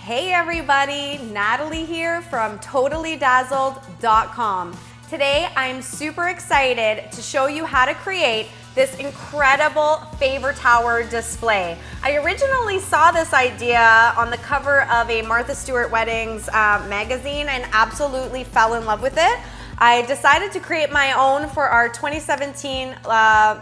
Hey everybody, Natalie here from TotallyDazzled.com. Today I'm super excited to show you how to create this incredible favor tower display. I originally saw this idea on the cover of a Martha Stewart Weddings magazine and absolutely fell in love with it. I decided to create my own for our 2017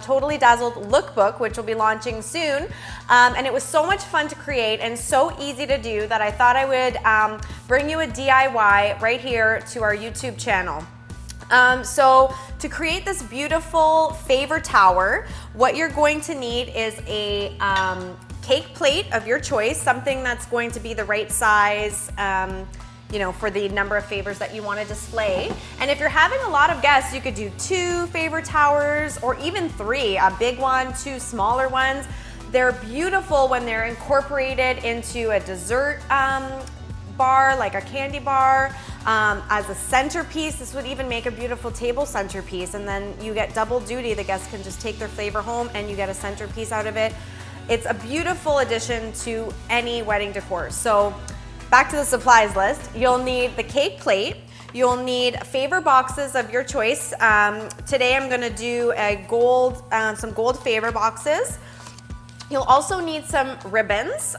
Totally Dazzled lookbook, which will be launching soon. And it was so much fun to create and so easy to do that I thought I would bring you a DIY right here to our YouTube channel. So to create this beautiful favor tower, what you're going to need is a cake plate of your choice, something that's going to be the right size, you know, for the number of favors that you want to display. And if you're having a lot of guests, you could do 2 favor towers or even 3, a big one, 2 smaller ones. They're beautiful when they're incorporated into a dessert bar, like a candy bar, as a centerpiece. This would even make a beautiful table centerpiece, and then you get double duty. The guests can just take their favor home and you get a centerpiece out of it. It's a beautiful addition to any wedding decor. So back to the supplies list. You'll need the cake plate. You'll need favor boxes of your choice. Today I'm gonna do a gold, some gold favor boxes. You'll also need some ribbons.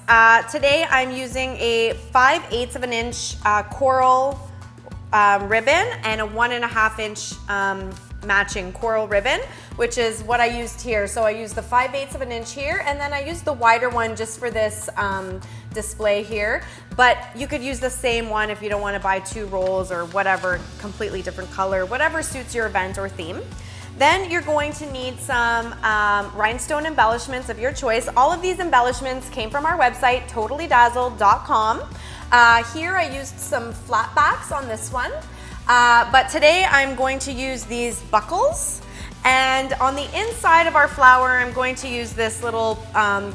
Today I'm using a 5/8 of an inch coral ribbon and a 1.5 inch matching coral ribbon, which is what I used here. So I used the 5/8 of an inch here, and then I used the wider one just for this display here. But you could use the same one if you don't want to buy 2 rolls or whatever, completely different color, whatever suits your event or theme. Then you're going to need some rhinestone embellishments of your choice. All of these embellishments came from our website, TotallyDazzled.com. Here I used some flat backs on this one, but today I'm going to use these buckles. And on the inside of our flower, I'm going to use this little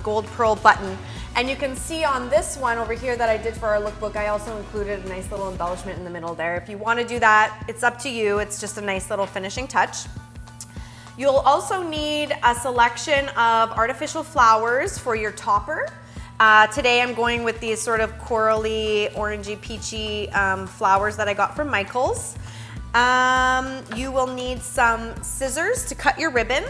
gold pearl button. And you can see on this one over here that I did for our lookbook, I also included a nice little embellishment in the middle there. If you want to do that, it's up to you. It's just a nice little finishing touch. You'll also need a selection of artificial flowers for your topper. Today I'm going with these sort of corally, orangey, peachy flowers that I got from Michael's. You will need some scissors to cut your ribbon.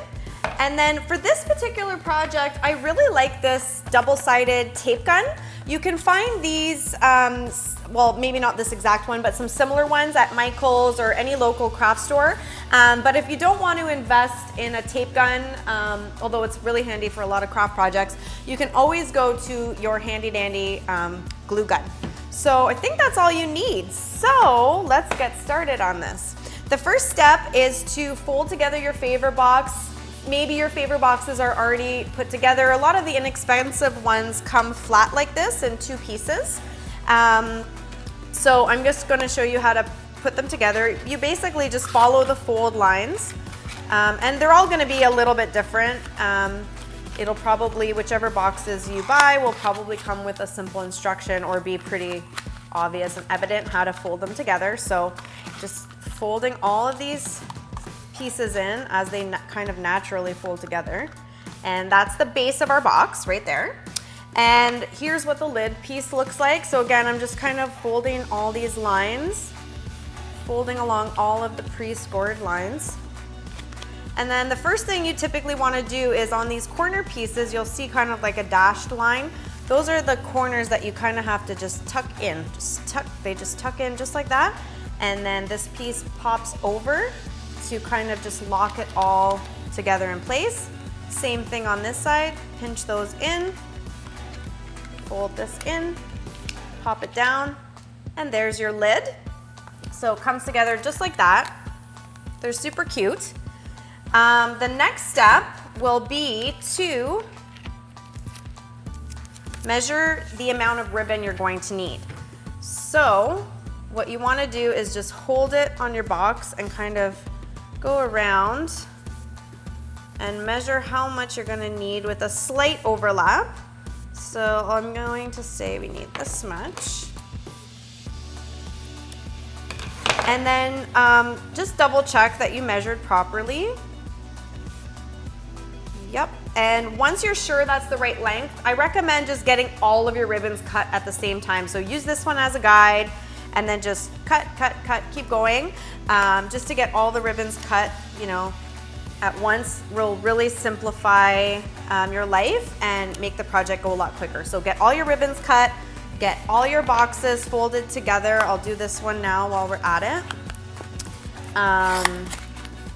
And then for this particular project, I really like this double-sided tape gun. You can find these, well, maybe not this exact one, but some similar ones at Michael's or any local craft store. But if you don't want to invest in a tape gun, although it's really handy for a lot of craft projects, you can always go to your handy-dandy glue gun. So I think that's all you need. So let's get started on this. The first step is to fold together your favor box. Maybe your favor boxes are already put together. A lot of the inexpensive ones come flat like this in 2 pieces. So I'm just gonna show you how to put them together. You basically just follow the fold lines, and they're all gonna be a little bit different. It'll probably, whichever boxes you buy will probably come with a simple instruction or be pretty obvious and evident how to fold them together. So just folding all of these pieces in as they kind of naturally fold together. And that's the base of our box right there. And here's what the lid piece looks like. So again, I'm just kind of folding all these lines, folding along all of the pre-scored lines. And then the first thing you typically want to do is on these corner pieces, you'll see kind of like a dashed line. Those are the corners that you kind of have to just tuck in. They just tuck in just like that. And then this piece pops over to kind of just lock it all together in place. Same thing on this side, pinch those in, fold this in, pop it down, and there's your lid. So it comes together just like that. They're super cute. The next step will be to measure the amount of ribbon you're going to need. So what you want to do is just hold it on your box and kind of go around and measure how much you're going to need with a slight overlap. So I'm going to say we need this much. And then just double check that you measured properly. Yep, And once you're sure that's the right length, I recommend just getting all of your ribbons cut at the same time. So use this one as a guide and then just cut, cut, cut, keep going. Just to get all the ribbons cut, you know, at once will really simplify your life and make the project go a lot quicker. So get all your ribbons cut, get all your boxes folded together. I'll do this one now while we're at it.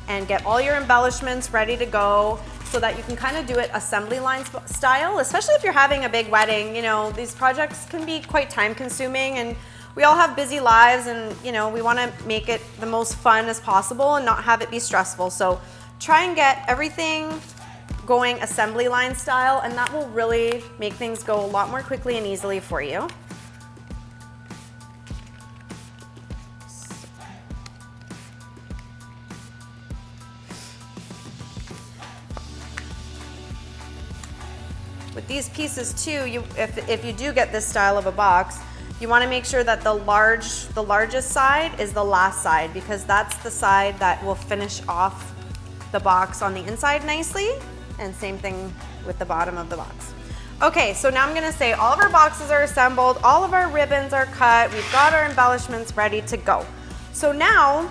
And get all your embellishments ready to go so that you can kind of do it assembly line style, especially if you're having a big wedding. You know, these projects can be quite time consuming and we all have busy lives and, you know, we want to make it the most fun as possible and not have it be stressful. So try and get everything going assembly line style, and that will really make things go a lot more quickly and easily for you. With these pieces too, if you do get this style of a box, you want to make sure that the largest side is the last side, because that's the side that will finish off the box on the inside nicely, and same thing with the bottom of the box. Okay, so now I'm going to say all of our boxes are assembled, all of our ribbons are cut, we've got our embellishments ready to go. So now,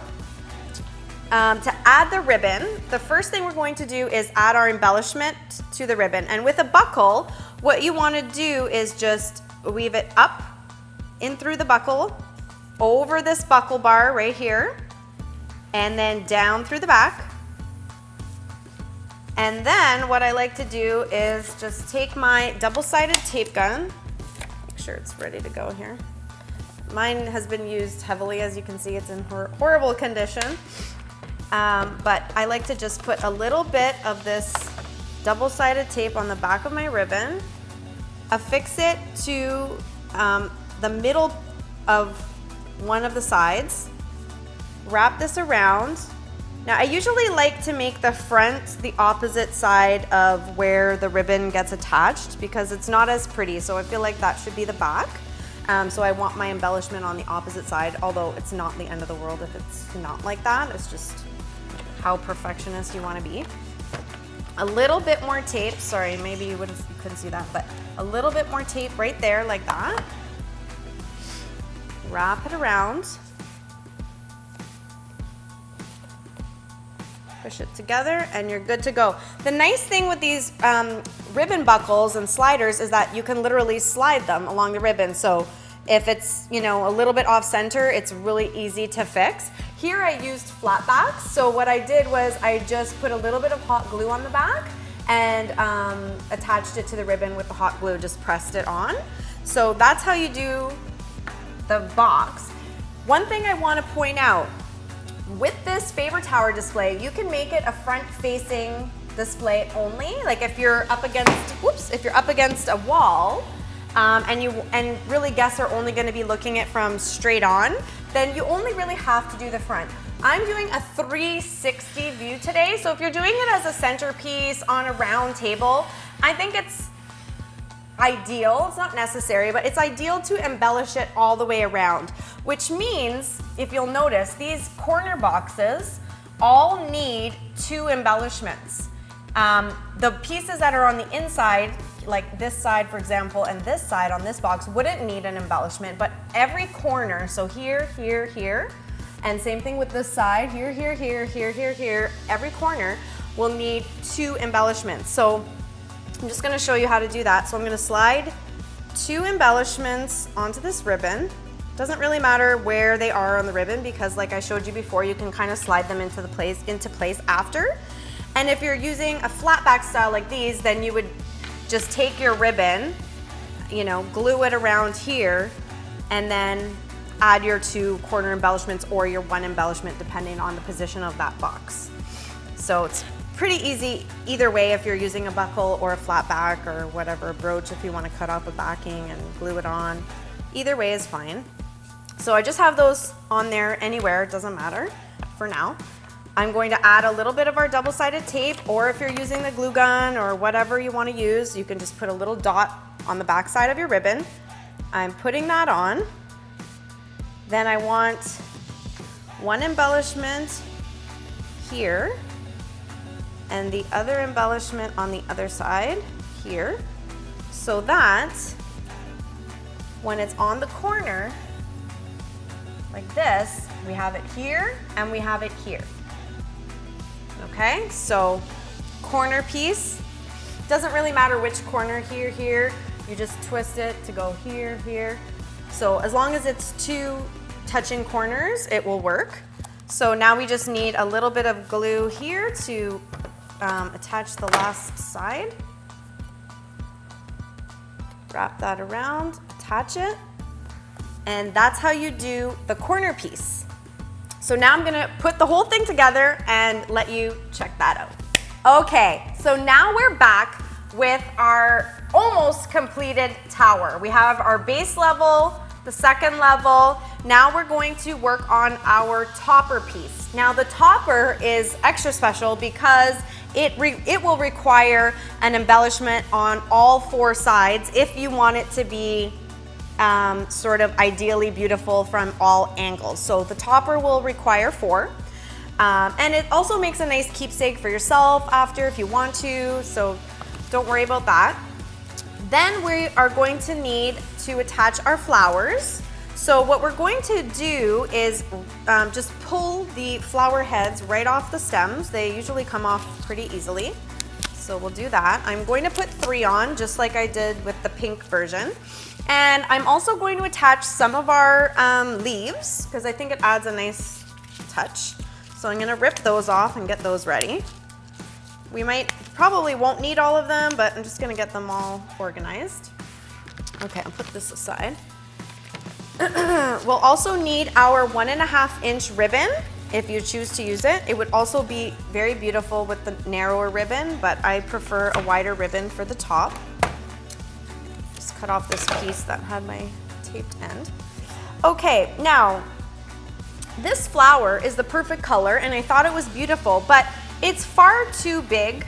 to add the ribbon, the first thing we're going to do is add our embellishment to the ribbon. And with a buckle, what you want to do is just weave it up in through the buckle, over this buckle bar right here, and then down through the back. And then what I like to do is just take my double-sided tape gun, make sure it's ready to go here. Mine has been used heavily, as you can see, it's in horrible condition. But I like to just put a little bit of this double-sided tape on the back of my ribbon, affix it to the middle of one of the sides, wrap this around. Now I usually like to make the front the opposite side of where the ribbon gets attached because it's not as pretty, so I feel like that should be the back. So I want my embellishment on the opposite side, although it's not the end of the world if it's not like that. It's just how perfectionist you want to be. A little bit more tape, sorry, maybe you couldn't see that, but a little bit more tape right there like that. Wrap it around. Push it together and you're good to go. The nice thing with these ribbon buckles and sliders is that you can literally slide them along the ribbon. So if it's, you know, a little bit off center, it's really easy to fix. Here I used flat backs. So what I did was I just put a little bit of hot glue on the back and attached it to the ribbon with the hot glue, just pressed it on. So that's how you do the box. One thing I want to point out, with this favor tower display, you can make it a front-facing display only. Like if you're up against a wall, and really guests are only going to be looking it from straight on, then you only really have to do the front. I'm doing a 360 view today, so if you're doing it as a centerpiece on a round table, I think it's ideal, it's not necessary, but it's ideal to embellish it all the way around, which means, if you'll notice, these corner boxes all need 2 embellishments. The pieces that are on the inside, like this side for example, and this side on this box wouldn't need an embellishment, but every corner, so here, here, here, and same thing with this side, here, here, here, here, here, here, every corner will need 2 embellishments. So I'm just going to show you how to do that. So I'm going to slide 2 embellishments onto this ribbon. Doesn't really matter where they are on the ribbon because, like I showed you before, you can kind of slide them into place after. And if you're using a flat back style like these, then you would just take your ribbon, you know, glue it around here, and then add your 2 corner embellishments or your 1 embellishment depending on the position of that box. So it's pretty easy either way if you're using a buckle or a flat back or whatever, brooch if you want to cut off a backing and glue it on. Either way is fine. So I just have those on there anywhere, it doesn't matter for now. I'm going to add a little bit of our double-sided tape, or if you're using the glue gun or whatever you want to use, you can just put a little dot on the back side of your ribbon. I'm putting that on. Then I want 1 embellishment here, and the other embellishment on the other side here, so that when it's on the corner, like this, we have it here and we have it here. Okay, so corner piece, doesn't really matter which corner, here, here, you just twist it to go here, here. So as long as it's two touching corners, it will work. So now we just need a little bit of glue here to attach the last side. Wrap that around, attach it, and that's how you do the corner piece. So now I'm gonna put the whole thing together and let you check that out. Okay, so now we're back with our almost completed tower. We have our base level, the second level. Now we're going to work on our topper piece. Now the topper is extra special because it will require an embellishment on all four sides if you want it to be sort of ideally beautiful from all angles. So the topper will require 4. And it also makes a nice keepsake for yourself after if you want to, so don't worry about that. Then we are going to need to attach our flowers. So what we're going to do is just pull the flower heads right off the stems. They usually come off pretty easily. So we'll do that. I'm going to put 3 on, just like I did with the pink version. And I'm also going to attach some of our leaves, because I think it adds a nice touch. So I'm gonna rip those off and get those ready. We probably won't need all of them, but I'm just gonna get them all organized. Okay, I'll put this aside. We'll also need our 1.5 inch ribbon if you choose to use it. It would also be very beautiful with the narrower ribbon, but I prefer a wider ribbon for the top. Just cut off this piece that had my taped end. Okay, now this flower is the perfect color and I thought it was beautiful, but it's far too big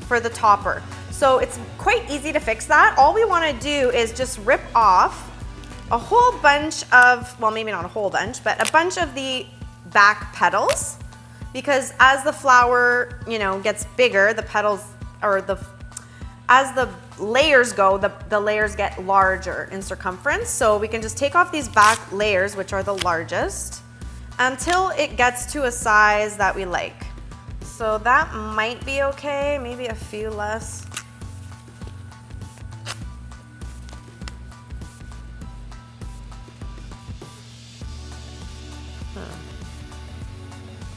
for the topper. So it's quite easy to fix that. All we want to do is just rip off a whole bunch of, well, maybe not a whole bunch, but a bunch of the back petals, because as the flower, you know, gets bigger, the petals, or as the layers go, the layers get larger in circumference. So we can just take off these back layers, which are the largest, until it gets to a size that we like. So that might be okay, maybe a few less.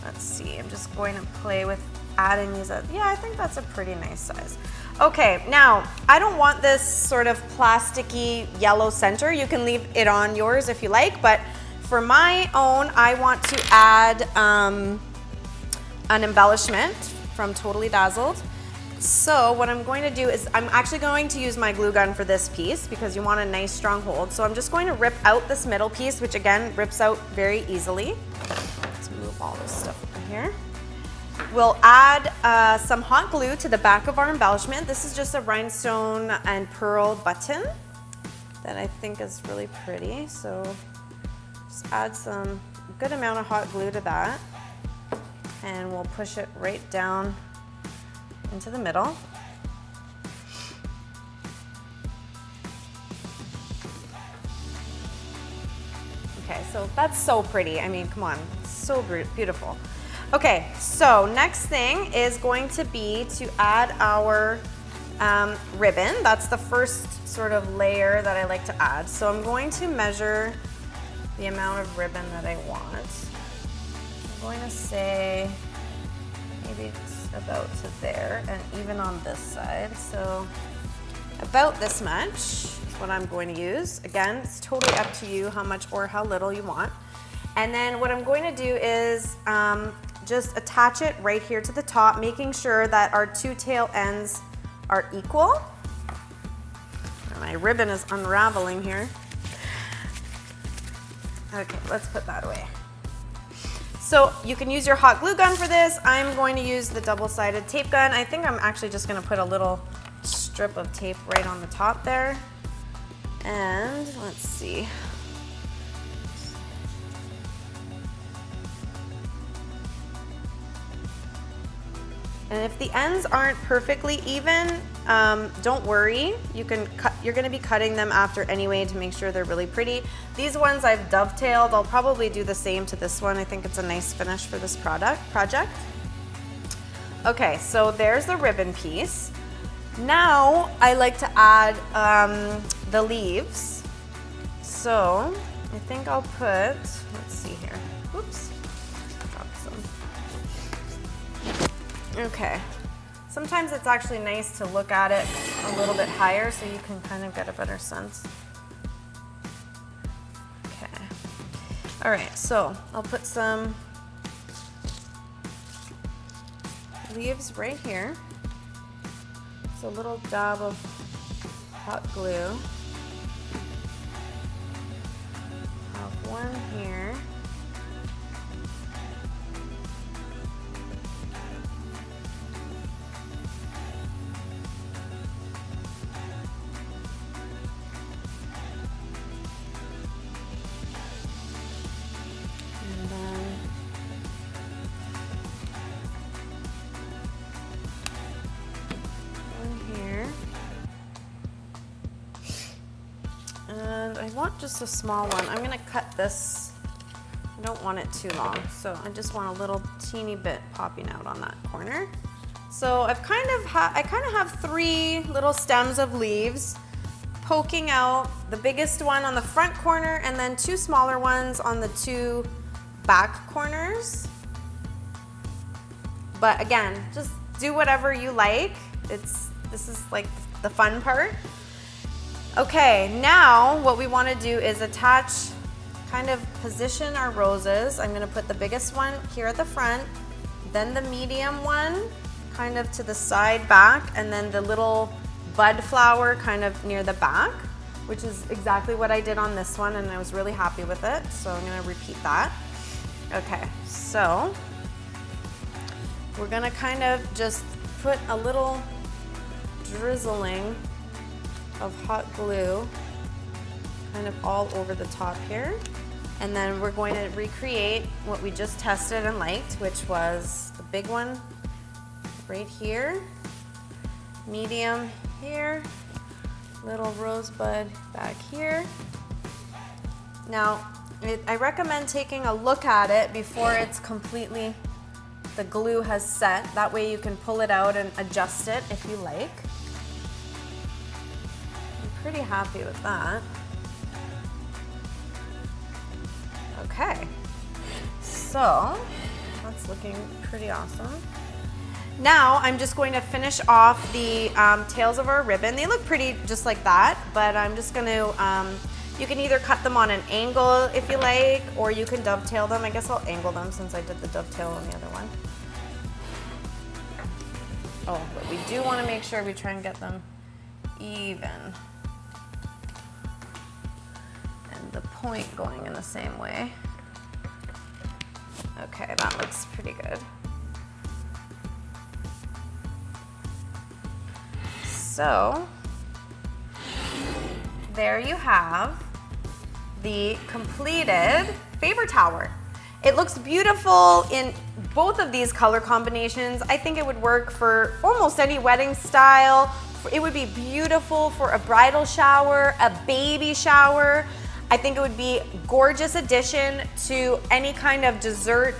Let's see, I'm just going to play with adding these up. Yeah, I think that's a pretty nice size. Okay, now, I don't want this sort of plasticky yellow center. You can leave it on yours if you like, but for my own, I want to add an embellishment from Totally Dazzled. So what I'm going to do is I'm actually going to use my glue gun for this piece because you want a nice strong hold. So I'm just going to rip out this middle piece, which again rips out very easily. Let's move all this stuff over here. We'll add some hot glue to the back of our embellishment. This is just a rhinestone and pearl button that I think is really pretty. So just add some good amount of hot glue to that, and we'll push it right down into the middle. Okay, so that's so pretty. I mean, come on, it's so beautiful. Okay, so next thing is going to be to add our ribbon. That's the first sort of layer that I like to add. So I'm going to measure the amount of ribbon that I want. I'm going to say maybe it's about to there, and even on this side. So about this much is what I'm going to use. Again, it's totally up to you how much or how little you want. And then what I'm going to do is just attach it right here to the top, making sure that our two tail ends are equal. My ribbon is unraveling here. Okay, let's put that away. So you can use your hot glue gun for this. I'm going to use the double-sided tape gun. I think I'm actually just going to put a little strip of tape right on the top there. And let's see. And if the ends aren't perfectly even, don't worry. You're gonna be cutting them after anyway to make sure they're really pretty. These ones I've dovetailed. I'll probably do the same to this one. I think it's a nice finish for this project. Okay, so there's the ribbon piece. Now I like to add the leaves. So I think I'll put, let's see here. Oops, dropped some. Okay. Sometimes it's actually nice to look at it a little bit higher so you can kind of get a better sense. Okay. All right, so I'll put some leaves right here. It's a little dab of hot glue. Have one here. I want just a small one. I'm gonna cut this. I don't want it too long, so I just want a little teeny bit popping out on that corner. So I kind of have 3 little stems of leaves poking out, the biggest one on the front corner and then 2 smaller ones on the 2 back corners. But again, just do whatever you like. This is like the fun part. Okay, now what we want to do is attach, kind of position our roses. I'm going to put the biggest one here at the front, then the medium one kind of to the side back, and then the little bud flower kind of near the back, which is exactly what I did on this one, and I was really happy with it. So I'm going to repeat that. Okay, so we're going to kind of just put a little drizzling of hot glue kind of all over the top here. And then we're going to recreate what we just tested and liked, which was the big one right here, medium here, little rosebud back here. Now, I recommend taking a look at it before it's completely, the glue has set. That way you can pull it out and adjust it if you like. Pretty happy with that. Okay, so that's looking pretty awesome. Now I'm just going to finish off the tails of our ribbon. They look pretty just like that, but I'm just going to, you can either cut them on an angle if you like, or you can dovetail them. I guess I'll angle them since I did the dovetail on the other one. Oh, but we do want to make sure we try and get them even. The point going in the same way. Okay, that looks pretty good. So, there you have the completed favor tower. It looks beautiful in both of these color combinations. I think it would work for almost any wedding style. It would be beautiful for a bridal shower, a baby shower. I think it would be a gorgeous addition to any kind of dessert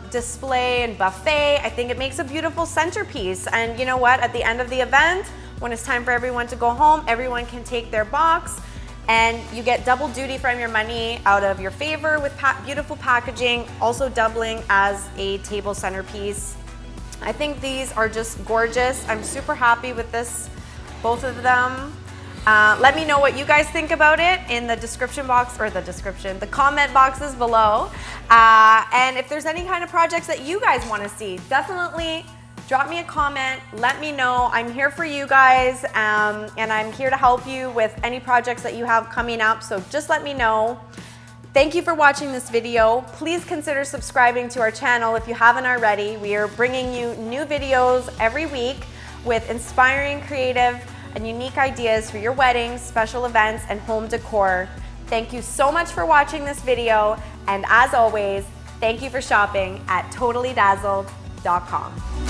display and buffet. I think it makes a beautiful centerpiece. And you know what? At the end of the event, when it's time for everyone to go home, everyone can take their box and you get double duty from your money out of your favor with beautiful packaging, also doubling as a table centerpiece. I think these are just gorgeous. I'm super happy with this, both of them. Let me know what you guys think about it in the description box, or the comment boxes below. And if there's any kind of projects that you guys want to see, definitely drop me a comment, let me know. I'm here for you guys, and I'm here to help you with any projects that you have coming up, so just let me know. Thank you for watching this video. Please consider subscribing to our channel if you haven't already. We are bringing you new videos every week with inspiring, creative, and unique ideas for your weddings, special events, and home decor. Thank you so much for watching this video, and as always, thank you for shopping at totallydazzled.com.